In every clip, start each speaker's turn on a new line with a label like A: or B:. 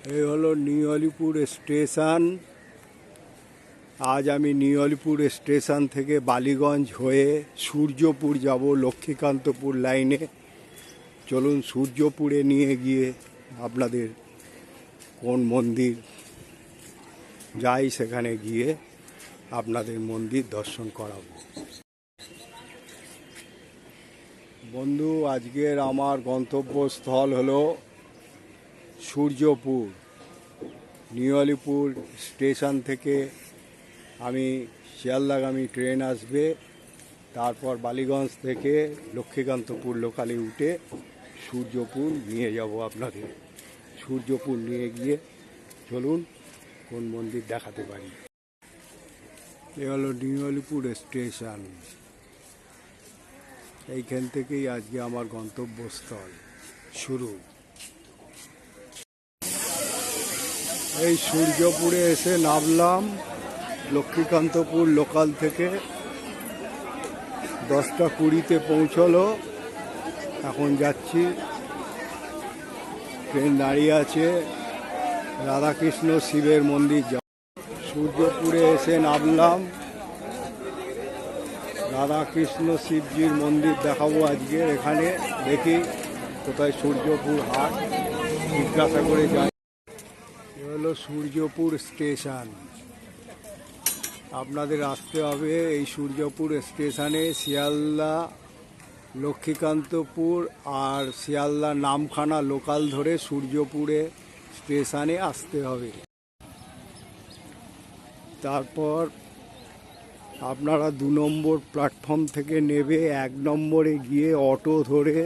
A: এই হলো new Alipur station. আজ আমি নিউ আলিপুর স্টেশন থেকে বালিগঞ্জ হয়ে সূর্যপুর যাব লক্ষ্মীকান্তপুর লাইনে। চলুন সূর্যপুরে নিয়ে গিয়ে আপনাদের কোন মন্দির যাই সেখানে গিয়ে আপনাদের মন্দির দর্শন করাবো। বন্ধু, আজকের আমার গন্তব্যস্থল হলো সূর্যপুর। নিউ আলিপুর স্টেশন থেকে আমি শিয়ালদাগামী ট্রেন আসবে, তারপর বালিগঞ্জ থেকে লক্ষ্মীকান্তপুর লোকালে উঠে সূর্যপুর নিয়ে যাব আপনাদের। সূর্যপুর নিয়ে গিয়ে চলুন কোন মন্দির দেখাতে পারি। এ হলো নিউ আলিপুর স্টেশন। এইখান থেকেই আজকে আমার গন্তব্যস্থল শুরু। এই সূর্যপুরে এসে নামলাম লক্ষ্মীকান্তপুর লোকাল থেকে। 10টা 20-তে পৌঁছলো। এখন যাচ্ছি, ট্রেন দাঁড়িয়ে আছে। রাধাকৃষ্ণ শিবের মন্দির যাব। সূর্যপুরে এসে নামলাম। রাধাকৃষ্ণ শিবজির মন্দির দেখাবো আজকে। এখানে দেখি কোথায় সূর্যপুর হাট, জিজ্ঞাসা করে যাই। এ হলো সূর্যপুর স্টেশন। আপনাদের আসতে হবে এই সূর্যপুর স্টেশনে। শিয়ালদা, লক্ষ্মীকান্তপুর আর শিয়ালদা নামখানা লোকাল ধরে সূর্যপুরে স্টেশনে আসতে হবে। তারপর আপনারা 2 নম্বর প্ল্যাটফর্ম থেকে নেবে 1 নম্বরে গিয়ে অটো ধরে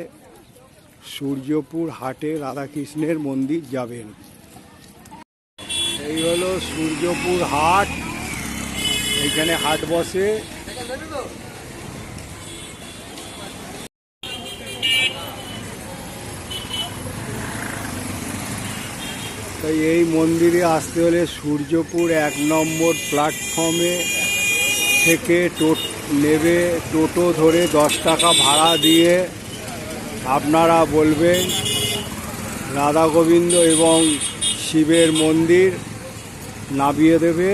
A: সূর্যপুর হাটে রাধাকৃষ্ণের মন্দির যাবেন। এই হলো সূর্যপুর হাট। এইখানে হাট বসে। তাই এই মন্দিরে আসতে হলে সূর্যপুর 1 নম্বর প্ল্যাটফর্মে থেকে নেবে টোটো ধরে 10 টাকা ভাড়া দিয়ে আপনারা বলবেন রাধা গোবিন্দ এবং শিবের মন্দির, নামিয়ে দেবে।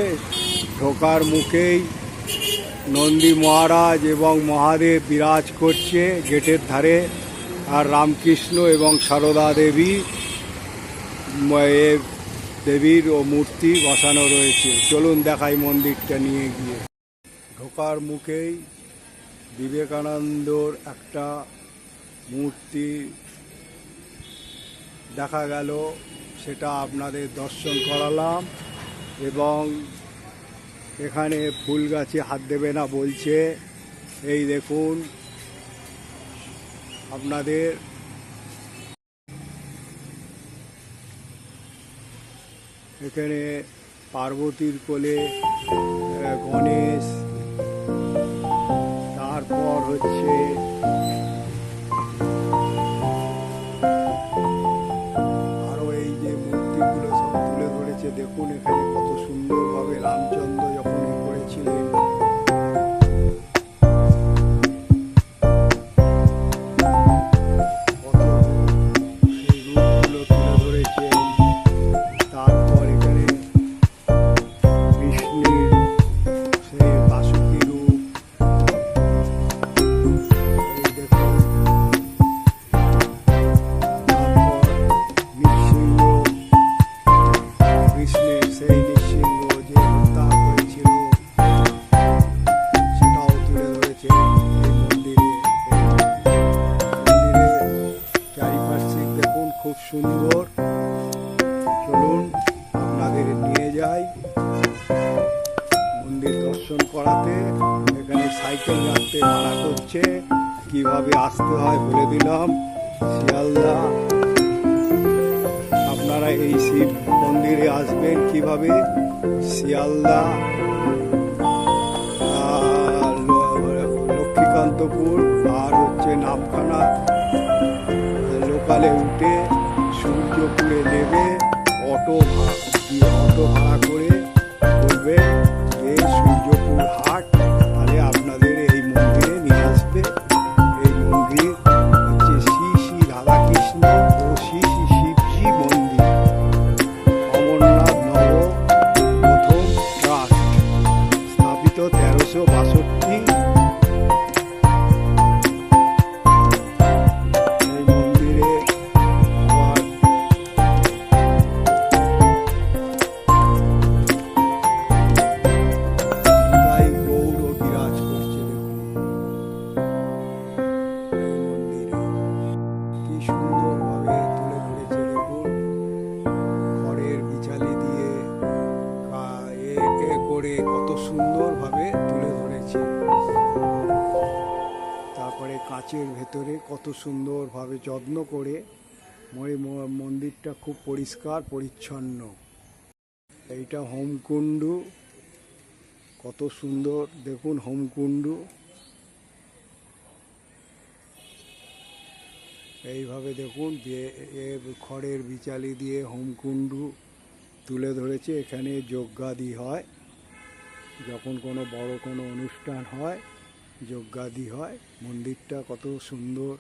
A: ঢোকার মুখেই নন্দী মহারাজ এবং মহাদেব বিরাজ করছে গেটের ধারে, আর রামকৃষ্ণ এবং সারদা দেবীর ও মূর্তি বসানো রয়েছে। চলুন দেখাই মন্দিরটা নিয়ে গিয়ে। ঢোকার মুখেই বিবেকানন্দর একটা মূর্তি দেখা গেল, সেটা আপনাদের দর্শন করালাম। এবং এখানে ফুল গাছে হাত দেবে না বলছে। এই দেখুন আপনাদের এখানে পার্বতীর কোলে গণেশ, তারপর হচ্ছে আরো এই যে মূর্তিগুলো সব তুলে ধরেছে। দেখুন এখানে কত সুন্দরভাবে রামচন্দ্র যখন করেছিলেন। সেই রূপগুলো তুলে ধরেছে। তারপর এখানে বিষ্ণুর সেই বাসুকী রূপ। এই দেখুন। তারপর নৃসিংহ, কৃষ্ণের সেই নৃসিংহ যে হত্যা করেছিল সেটাও তুলে ধরেছে এই মন্দিরে। মন্দিরে চারিপার্শ্বিক দেখুন খুব সুন্দর। চলুন আপনাদের নিয়ে যাই মন্দির দর্শন করাতে। এখানে সাইকেল রাখতে ভাড়া করছে। কিভাবে আসতে হয় বলে দিলাম। শিয়ালদা আপনারা এই শিব মন্দিরে আসবেন কিভাবে। শিয়ালদা লক্ষ্মীকান্তপুর আর হচ্ছে নামখানা লোকালে উঠে সূর্যপুরে নেবে অটো ভাড়া করে বলবে এই সূর্যপুর হাট, তাহলে আপনাদের এই মন্দিরে নিয়ে আসবে। এই মন্দির হচ্ছে শ্রী শ্রী রাধাকৃষ্ণ ও শ্রী শ্রী শিবজি মন্দির। কাঁচের ভেতরে কত সুন্দরভাবে যত্ন করে মন্দিরটা খুব পরিষ্কার পরিচ্ছন্ন। এইটা হোমকুণ্ডু, কত সুন্দর দেখুন হোমকুণ্ডু। এইভাবে দেখুন খড়ের বিচালি দিয়ে হোমকুণ্ডু তুলে ধরেছে। এখানে যজ্ঞাদি হয়, যখন কোনো বড় কোনো অনুষ্ঠান হয় যজ্ঞাদি হয়। মন্দিরটা কত সুন্দর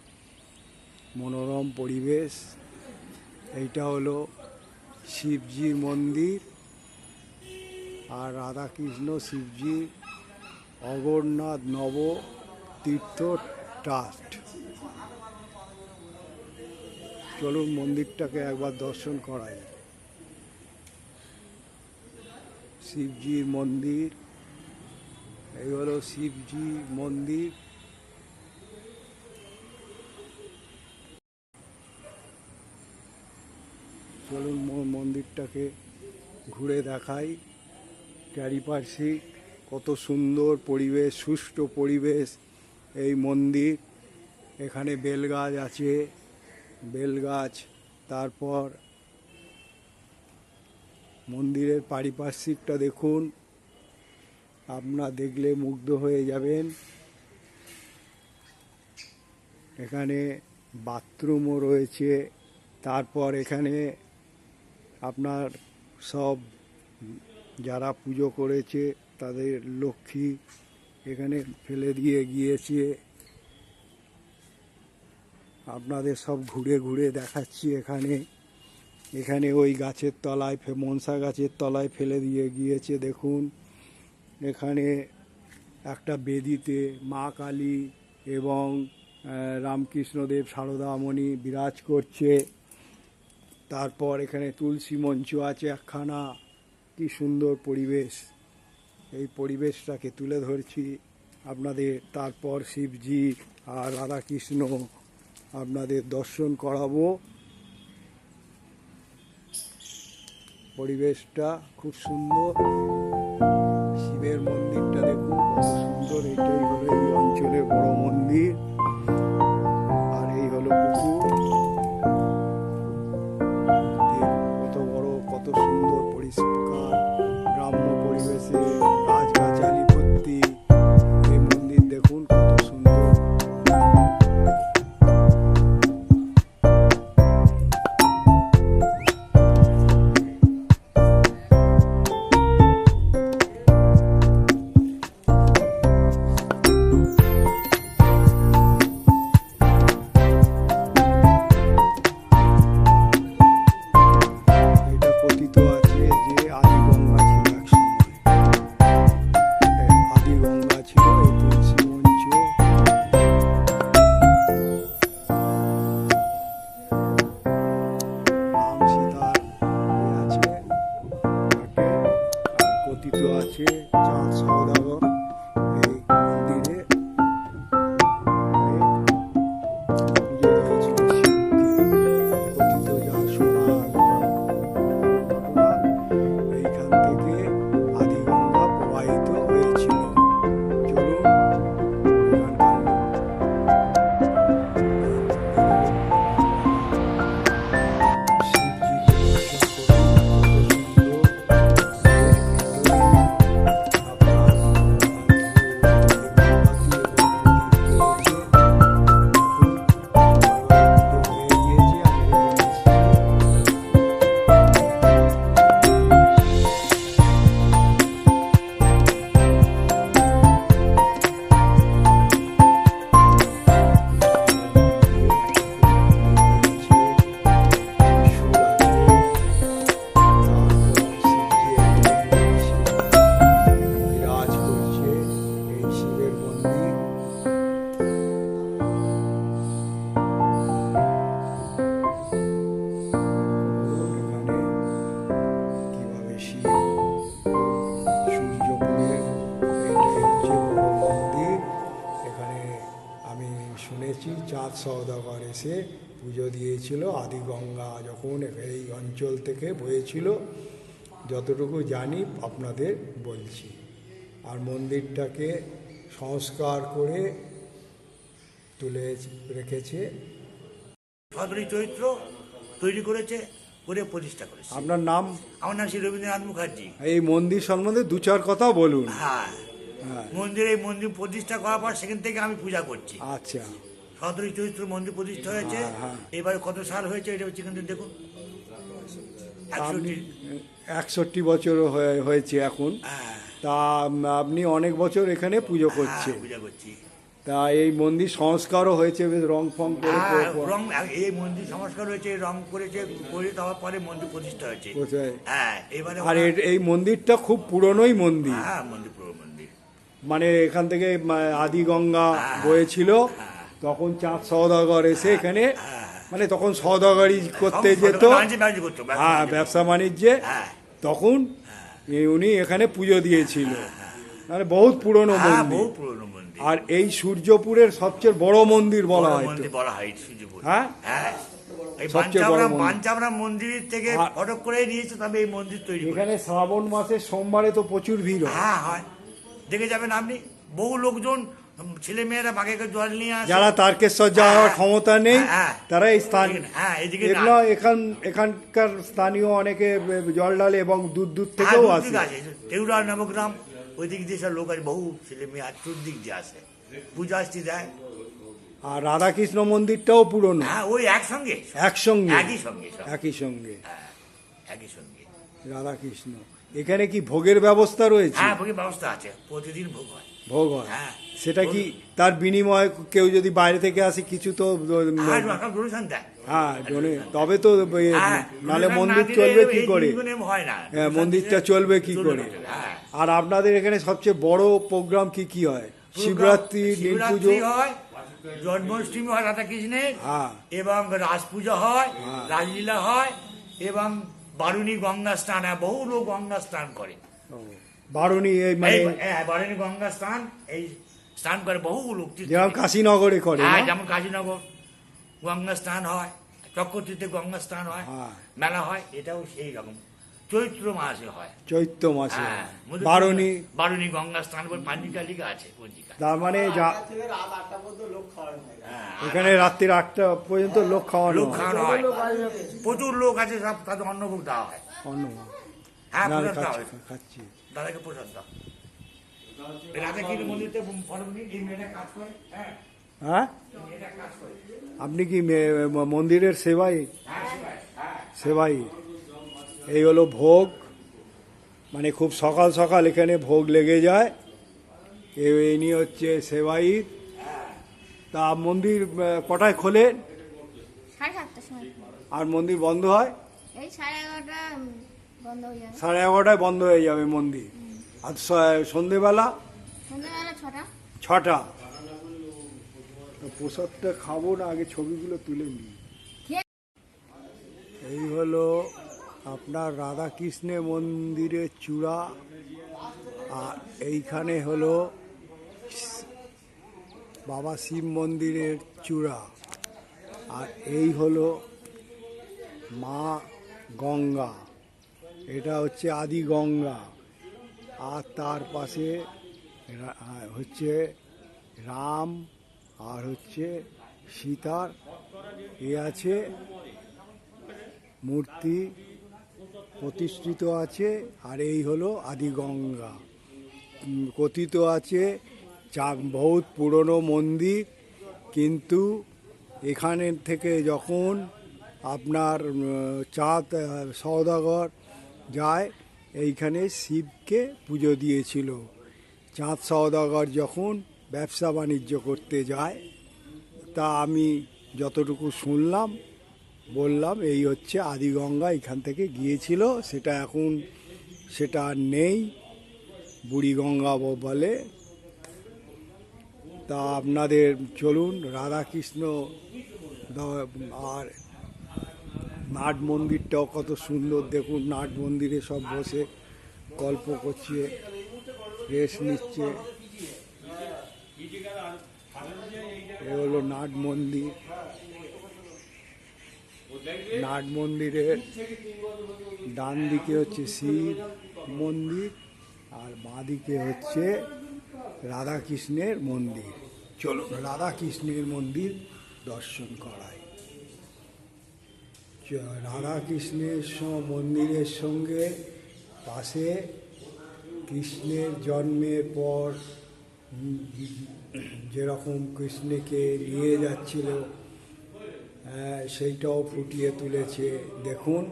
A: মনোরম পরিবেশ। এইটা হলো শিবজির মন্দির আর রাধাকৃষ্ণ শিবজি অগরনাথ নবতীর্থ ট্রাস্ট। চলুন মন্দিরটাকে একবার দর্শন করাই। শিবজির মন্দির, এই হলো শিবজি মন্দির। চলুন মন্দিরটাকে ঘুরে দেখাই। চারিপার্শ্বিক কত সুন্দর পরিবেশ, সুষ্ঠু পরিবেশ এই মন্দির। এখানে বেলগাছ আছে, বেলগাছ। তারপর মন্দিরের পারিপার্শ্বিকটা দেখুন, আপনারা দেখলে মুগ্ধ হয়ে যাবেন। এখানে বাথরুমও রয়েছে। তারপর এখানে আপনার সব যারা পুজো করেছে তাদের লক্ষ্মী এখানে ফেলে দিয়ে গিয়েছে। আপনাদের সব ঘুরে ঘুরে দেখাচ্ছি। এখানে ওই গাছের তলায়, মনসা গাছের তলায় ফেলে দিয়ে গিয়েছে দেখুন। এখানে একটা বেদিতে মা কালী এবং রামকৃষ্ণদেব সারদামণি বিরাজ করছে। তারপর এখানে তুলসী মঞ্চ আছে একখানা। কি সুন্দর পরিবেশ, এই পরিবেশটাকে তুলে ধরছি আপনাদের। তারপর শিবজি আর রাধাকৃষ্ণ আপনাদের দর্শন করাবো। পরিবেশটা খুব সুন্দর। শিবের মন্দিরটা দেখুন কত সুন্দর। এটাই হলো এই অঞ্চলের বড় মন্দির। আর এই হলো পুকুর, কত বড়, কত সুন্দর পরিষ্কার গ্রাম্য পরিবেশে গাছগাছালি ভর্তি এই মন্দির দেখুন কত সুন্দর। কথিত আছে চাঁদ সওদাগর এই মন্দিরে পুজো দিয়েছিল শিবকে। কথিত যা শোনার ঘটনা, এইখান থেকে আদিগঙ্গা প্রবাহিত হয়েছিল। চলুন এখানকার চাঁদ সওদাগর এসে পুজো দিয়েছিল। আদিগঙ্গা যখন এই অঞ্চল থেকে বয়েছিল, যতটুকু জানি আপনাদের বলছি। আর মন্দিরটাকে সংস্কার করে তুলে রেখেছে।
B: সদরী চরিত্র তৈরি করেছে, করে প্রতিষ্ঠা করেছে।
A: আপনার নাম?
B: আমার নাম শ্রী রবীন্দ্রনাথ মুখার্জি।
A: এই মন্দির সম্বন্ধে দু চার কথা বলুন।
B: হ্যাঁ,
A: হ্যাঁ,
B: এই মন্দির প্রতিষ্ঠা করার পর সেখান থেকে আমি পূজা করছি।
A: আচ্ছা।
B: সদরী চরিত্র মন্দির প্রতিষ্ঠা হয়েছে।
A: হ্যাঁ, হ্যাঁ।
B: এবারে কত সাল হয়েছে এটা হচ্ছে এখান থেকে দেখুন, 61।
A: 61 বছর হয়েছে এখন।
B: হ্যাঁ,
A: তা আপনি অনেক বছর এখানে পুজো
B: হ্যাঁ,
A: করছেন।
B: পূজা করছি।
A: তা এই মন্দির সংস্কারও হয়েছে বেশ, রং ফং করে
B: হ্যাঁ, রং, এই মন্দির সংস্কার হয়েছে, রং করেছে, করে দেওয়ার পরে মন্দির প্রতিষ্ঠা হয়েছে।
A: কোথায়?
B: হ্যাঁ, এবারে
A: আর এই মন্দিরটা খুব পুরনোই মন্দির।
B: হ্যাঁ, মন্দির পুরো মন্দির।
A: মানে এখান থেকে আদি গঙ্গা বয়েছিল, তখন চাঁদ সওদাগর এসে এখানে, মানে তখন সওদাগরি করতে যেত,
B: বাণিজ্য করতো,
A: হ্যাঁ, ব্যবসা বাণিজ্যে,
B: হ্যাঁ,
A: তখন উনি এখানে পুজো দিয়েছিল। মানে বহুত পুরনো
B: হ্যাঁ,
A: মন্দির।
B: বহু পুরনো মন্দির।
A: আর এই সূর্যপুরের সবচেয়ে বড় মন্দির বলা
B: বড়
A: হয় তো।
B: মন্দির বলা হয় সূর্যপুর।
A: হ্যাঁ,
B: হ্যাঁ, এই
A: সবচেয়ে বড় মন্দির।
B: বাঞ্চাবরা মন্দির থেকে
A: আর-
B: ফটক করে নিয়েছে, তবে এই মন্দির তৈরি করেছে।
A: এখানে শ্রাবণ মাসের সোমবারে তো প্রচুর ভিড় হয়।
B: হ্যাঁ, হয়, দেখে যাবেন আপনি, বহু লোকজন, ছেলে মেয়েরা বাঘে জল নিয়ে আসে।
A: যারা তারকেশ্বর যাওয়ার
B: হ্যাঁ,
A: ক্ষমতা নেই,
B: হ্যাঁ,
A: তারা এই স্থান,
B: হ্যাঁ, এদিকে
A: এগুলো এখানকার স্থানীয় অনেকে জল ঢালে এবং দূর দূর থেকেও আসে।
B: তেউরা নবগ্রাম ওই দিক দিয়ে সব লোক আছে, বহু ছেলে মেয়ে আর চতুর্দিক দিয়ে আসে, পূজা আসতে দেয়।
A: আর রাধাকৃষ্ণ মন্দিরটাও পুরনো,
B: হ্যাঁ, ওই একসঙ্গে,
A: একসঙ্গে,
B: একই সঙ্গে সব।
A: একই সঙ্গে
B: হ্যাঁ, একই সঙ্গে।
A: রাধাকৃষ্ণ। এখানে কি ভোগের ব্যবস্থা রয়েছে?
B: হ্যাঁ, ভোগের ব্যবস্থা আছে, প্রতিদিন ভোগ হয়।
A: ভোগ হয়।
B: হ্যাঁ,
A: সেটা কি তার বিনিময়ে কেউ যদি বাইরে থেকে আসে কিছু তো,
B: আর সব ডোনেশন দেয়।
A: হ্যাঁ, তবে তো
B: হ্যাঁ,
A: নালে
B: donation
A: মন্দির
B: না দিলে
A: চলবে কি
B: এই
A: করে?
B: জিনিসগুলো হয় না।
A: হ্যাঁ, মন্দিরটা চলবে কি করে?
B: হ্যাঁ।
A: আর আপনাদের এখানে সবচেয়ে বড় প্রোগ্রাম কি হয়? শিবরাত্রি, নীল পুজো,
B: শিবরাত্রি হয়, জন্মাষ্টমী হয় রাধাকৃষ্ণের,
A: হ্যাঁ,
B: এবং রাস পূজা হয়,
A: হ্যাঁ।
B: রাজলীলা হয়, এবং বারুণী গঙ্গা স্নান হয়, বহু লোক গঙ্গা স্নান করে।
A: বারুণী, এই মানে
B: বারুণী গঙ্গা স্নান, এই স্নান করে বহু লোক।
A: যেরকম কাশীনগরে করে
B: হ্যাঁ,
A: না?
B: যেমন কাশীনগর গঙ্গা স্নান হয়, চক্রতীর্থে গঙ্গা স্নান হয়,
A: হ্যাঁ।
B: মেলা হয়, এটাও সেই রকম চৈত্র মাসে হয়।
A: চৈত্র মাসে
B: হ্যাঁ, বারুণী গঙ্গা স্নান বলে পাঞ্জিকা লিখা আছে পঞ্জিকা।
A: তার মানে
B: হ্যাঁ,
A: এখানে রাত্রির 8টা পর্যন্ত লোক খাওয়ানো
B: লোক
A: হয়।
B: খাওয়ানো হয়, প্রচুর লোক আছে, সব তাদের অন্নভোগ দেওয়া হয়।
A: অন্ন।
B: হ্যাঁ,
A: না,
B: প্রসাদ দেওয়া হয়,
A: খাচ্ছি।
B: দাদাকে প্রসাদ দাও। রাধাকৃষ্ণ মন্দিরতে ফলমনি এই মেয়েটা কাজ করে। হ্যাঁ,
A: হ্যাঁ,
B: এই মেয়েটা কাজ করে।
A: আপনি কি মন্দিরের সেবাই?
B: হ্যাঁ, শিবায়, হ্যাঁ।
A: সেবাই। এই হলো ভোগ, মানে খুব সকাল সকাল এখানে ভোগ লেগে যায়। ইনি হচ্ছে সেবাই। তা মন্দির কটায় খোলে
C: 7:30টার সময়।
A: আর মন্দির বন্ধ হয়?
C: এই 11:30টা বন্ধ হয়ে যাবে।
A: 11:30টায় বন্ধ হয়ে যাবে মন্দির। আর সন্ধেবেলা
C: সন্ধ্যাবেলা 6টা।
A: 6টা। প্রসাদটা খাবো না, আগে ছবিগুলো তুলে নিই। এই হলো আপনার রাধাকৃষ্ণের মন্দিরের চূড়া, আর এইখানে হলো বাবা শিব মন্দিরের চূড়া, আর এই হলো মা গঙ্গা, এটা হচ্ছে আদি গঙ্গা। আর তার পাশে হচ্ছে রাম, আর হচ্ছে সীতার আছে মূর্তি প্রতিষ্ঠিত আছে। আর এই হলো আদি গঙ্গা। কথিত আছে বহুত পুরনো মন্দির, কিন্তু এখানে থেকে যখন আপনার চাঁদ সওদাগর যায়, এইখানে শিবকে পুজো দিয়েছিল। চাঁদ সওদাগর যখন ব্যবসা বাণিজ্য করতে যায়, তা আমি যতটুকু শুনলাম বললাম, এই হচ্ছে আদিগঙ্গা, এখান থেকে গিয়েছিল। সেটা আর নেই, বুড়িগঙ্গা বলে। তা আপনাদের চলুন রাধাকৃষ্ণ আর নাট মন্দিরটাও কত সুন্দর দেখুন। নাট মন্দিরে সব বসে গল্প করছে, রেস্ট নিচ্ছে। এ হলো নাট মন্দির। নাট মন্দিরের ডান দিকে হচ্ছে শিব মন্দির, আর বাঁ দিকে হচ্ছে রাধাকৃষ্ণের মন্দির। চলো রাধা কৃষ্ণের মন্দির দর্শন করাই। রাধা কৃষ্ণের মন্দিরের সঙ্গে পাশে কৃষ্ণের জন্মের পর যেরকম কৃষ্ণকে নিয়ে যাচ্ছিল সেইটাও ফুটিয়ে তুলেছে। দেখুন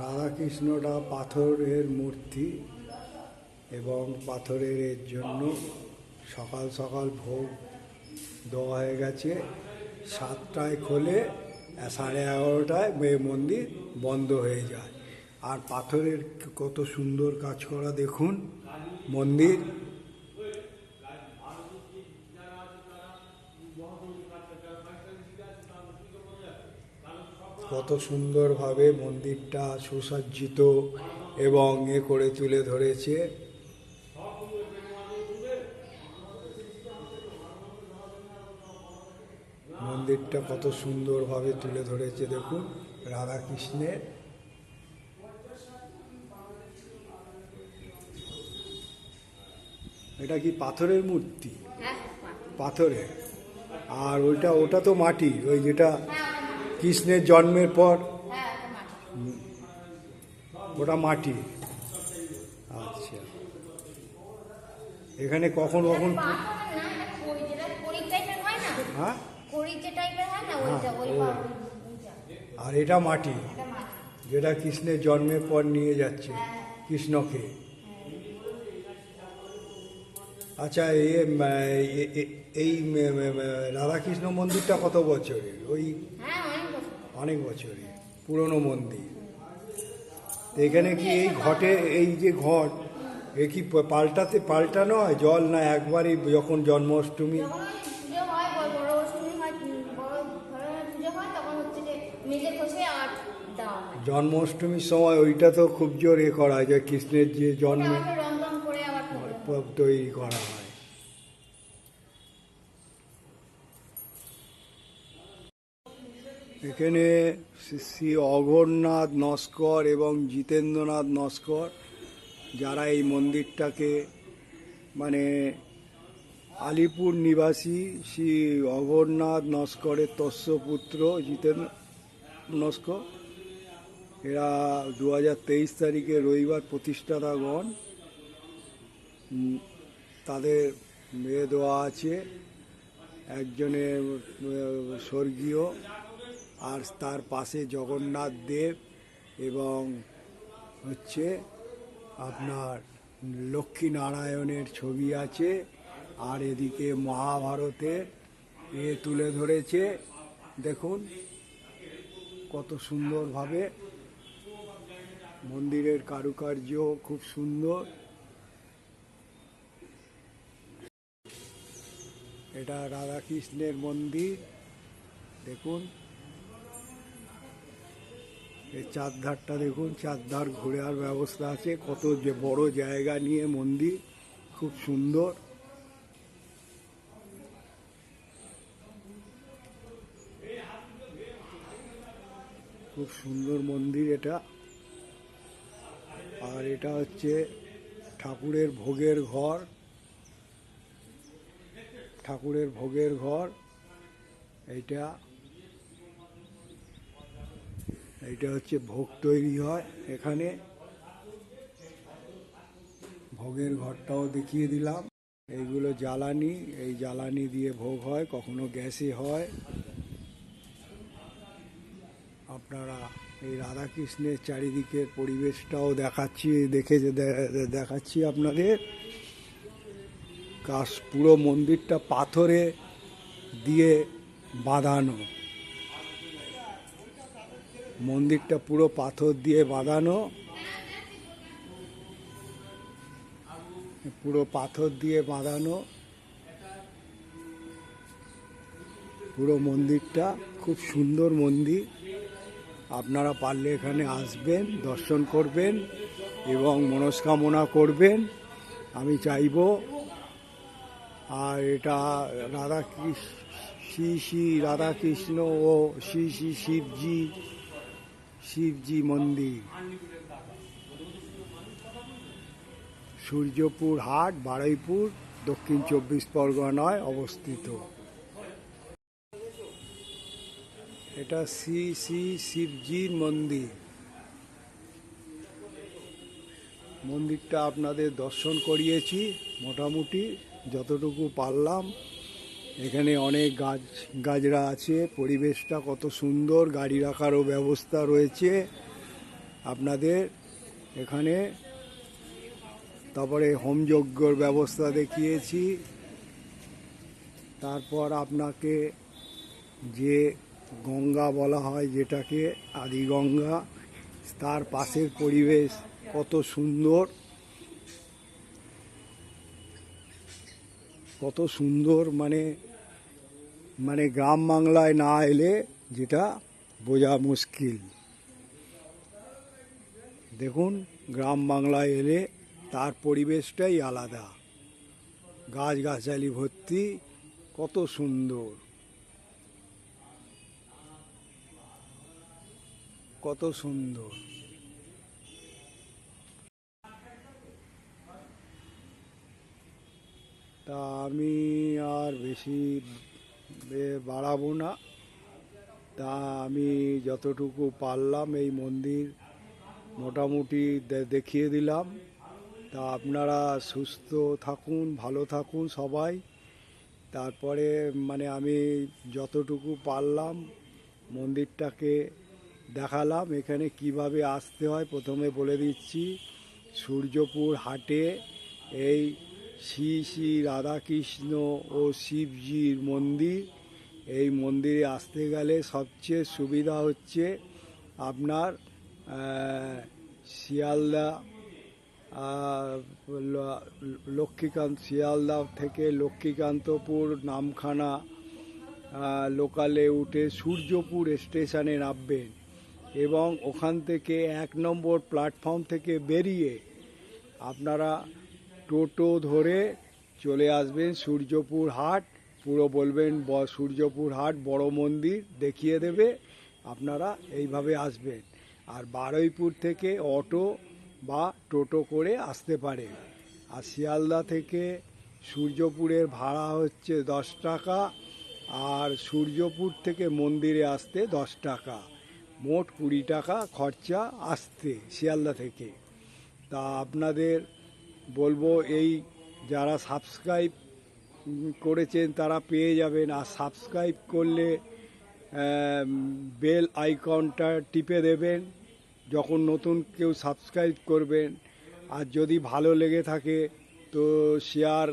A: রাধাকৃষ্ণটা পাথরের মূর্তি এবং পাথরের এর জন্য সকাল সকাল ভোগ দেওয়া হয়ে গেছে। 7টায় খোলে, 11:30টায় মন্দির বন্ধ হয়ে যায়। আর পাথরের কত সুন্দর কাজ করা দেখুন মন্দির। কত সুন্দরভাবে মন্দিরটা সুসজ্জিত এবং করে তুলে ধরেছে। মন্দিরটা কত সুন্দরভাবে তুলে ধরেছে দেখুন রাধাকৃষ্ণের। এটা কি পাথরের মূর্তি? পাথরের। আর ওটা তো মাটি, ওই যেটা কৃষ্ণের জন্মের পর ওটা মাটি। আচ্ছা, এখানে কখন কখন হ্যাঁ, আর এটা মাটি যেটা কৃষ্ণের জন্মের পর নিয়ে যাচ্ছে কৃষ্ণকে। আচ্ছা, এই রাধাকৃষ্ণ মন্দিরটা কত বছরের? ওই অনেক বছরের পুরনো মন্দির। এখানে কি এই ঘটে, এই যে ঘট এ কি পাল্টানো হয় জল, না একবারই যখন জন্মাষ্টমী? জন্মাষ্টমীর সময় ওইটা তো খুব জোর করা হয়, যে কৃষ্ণের যে জন্ম তৈরি করা হয়। এখানে শ্রী অঘোরনাথ নস্কর এবং জিতেন্দ্রনাথ নস্কর, যারা এই মন্দিরটাকে মানে আলিপুর নিবাসী শ্রী অঘোরনাথ নস্করের তস্যপুত্র জিতেন্দ্র নস্কর, এরা 2023 তারিখে রবিবার প্রতিষ্ঠাতাগণ। তাদের মেয়ে দেওয়া আছে, একজনের স্বর্গীয়, আর তার পাশে জগন্নাথ দেব এবং হচ্ছে আপনার লক্ষ্মী নারায়ণের ছবি আছে। আর এদিকে মহাভারতের তুলে ধরেছে দেখুন কত সুন্দরভাবে। মন্দিরের কারুকার্য খুব সুন্দর। এটা রাধাকৃষ্ণের মন্দির দেখুন। এই চারধারটা দেখুন, চারধার ঘোরার ব্যবস্থা আছে। কত যে বড় জায়গা নিয়ে মন্দির, খুব সুন্দর। খুব সুন্দর মন্দির এটা। আর এটা হচ্ছে ঠাকুরের ভোগের ঘর। ঠাকুরের ভোগের ঘর এইটা হচ্ছে ভোগ তৈরি হয় এখানে। ভোগের ঘরটাও দেখিয়ে দিলাম। এইগুলো জ্বালানি, এই জ্বালানি দিয়ে ভোগ হয়, কখনো গ্যাসে হয়। আপনারা এই রাধাকৃষ্ণের চারিদিকের পরিবেশটাও দেখাচ্ছি আপনাদের। পুরো মন্দিরটা পাথরে দিয়ে বাঁধানো। মন্দিরটা পুরো পাথর দিয়ে বাঁধানো, পুরো পাথর দিয়ে বাঁধানো পুরো মন্দিরটা। খুব সুন্দর মন্দির। আপনারা পারলে এখানে আসবেন, দর্শন করবেন এবং মনস্কামনা করবেন, আমি চাইব। আর এটা শ্রী শ্রী রাধাকৃষ্ণ ও শ্রী শ্রী শিবজি শিবজি মন্দির, সূর্যপুর হাট, বারুইপুর, দক্ষিণ 24 পরগনায় অবস্থিত। এটা শ্রী শ্রী শিবজির মন্দির। মন্দিরটা আপনাদের দর্শন করিয়েছি মোটামুটি যতটুকু পারলাম। এখানে অনেক গাছরা আছে, পরিবেশটা কত সুন্দর, গাড়ি রাখারও ব্যবস্থা রয়েছে আপনাদের এখানে। তারপরে হোমযজ্ঞর ব্যবস্থা দেখিয়েছি। তারপর আপনাকে যে গঙ্গা বলা হয়, যেটাকে আদি গঙ্গা, তার পাশের পরিবেশ কত সুন্দর, কত সুন্দর, মানে গ্রাম বাংলায় না এলে যেটা বোঝা মুশকিল। দেখুন, গ্রাম বাংলায় এলে তার পরিবেশটাই আলাদা, গাছগাছালি ভর্তি, কত সুন্দর, কত সুন্দর। তা আমি আর বেশি বাড়াবো না। তা আমি যতটুকু পারলাম এই মন্দির মোটামুটি দেখিয়ে দিলাম। তা আপনারা সুস্থ থাকুন, ভালো থাকুন সবাই। তারপরে আমি যতটুকু পারলাম মন্দিরটাকে দেখালাম। এখানে কিভাবে আসতে হয় প্রথমে বলে দিচ্ছি। সূর্যপুর হাটে এই শ্রী শ্রী রাধাকৃষ্ণ ও শিবজির মন্দির, এই মন্দিরে আসতে গেলে সবচেয়ে সুবিধা হচ্ছে আপনার শিয়ালদা, শিয়ালদা থেকে লক্ষ্মীকান্তপুর নামখানা লোকালে উঠে সূর্যপুর স্টেশনে নামবেন এবং ওখান থেকে 1 নম্বর প্ল্যাটফর্ম থেকে বেরিয়ে আপনারা টোটো ধরে চলে আসবেন সূর্যপুর হাট। পুরো বলবেন সূর্যপুর হাট বড় মন্দির, দেখিয়ে দেবে। আপনারা এইভাবে আসবেন। আর বারুইপুর থেকে অটো বা টোটো করে আসতে পারেন। আর শিয়ালদা থেকে সূর্যপুরের ভাড়া হচ্ছে 10 টাকা, আর সূর্যপুর থেকে মন্দিরে আসতে 10 টাকা, মোট 20 টাকা খরচা আসতে শিয়ালদা থেকে। তা আপনাদের বলবো, এই যারা সাবস্ক্রাইব করেছেন তারা পেয়ে যাবেন। আর সাবস্ক্রাইব করলে বেল আইকনটা টিপে দেবেন যখন নতুন কেউ সাবস্ক্রাইব করবেন। আর যদি ভালো লেগে থাকে তো শেয়ার,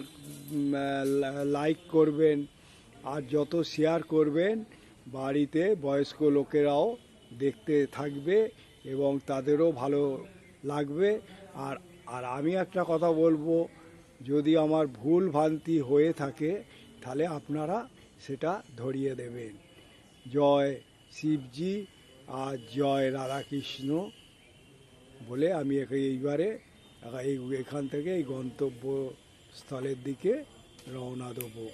A: লাইক করবেন। আর যত শেয়ার করবেন বাড়িতে বয়স্ক লোকেরাও দেখতে থাকবে এবং তাদেরও ভালো লাগবে। আর আমি একটা কথা বলবো, যদি আমার ভুল ভ্রান্তি হয়ে থাকে তাহলে আপনারা সেটা ধরিয়ে দেবেন। জয় শিবজি আর জয় রাধাকৃষ্ণ বলে আমি এইবারে এখান থেকে এই গন্তব্যস্থলের দিকে রওনা দেবো।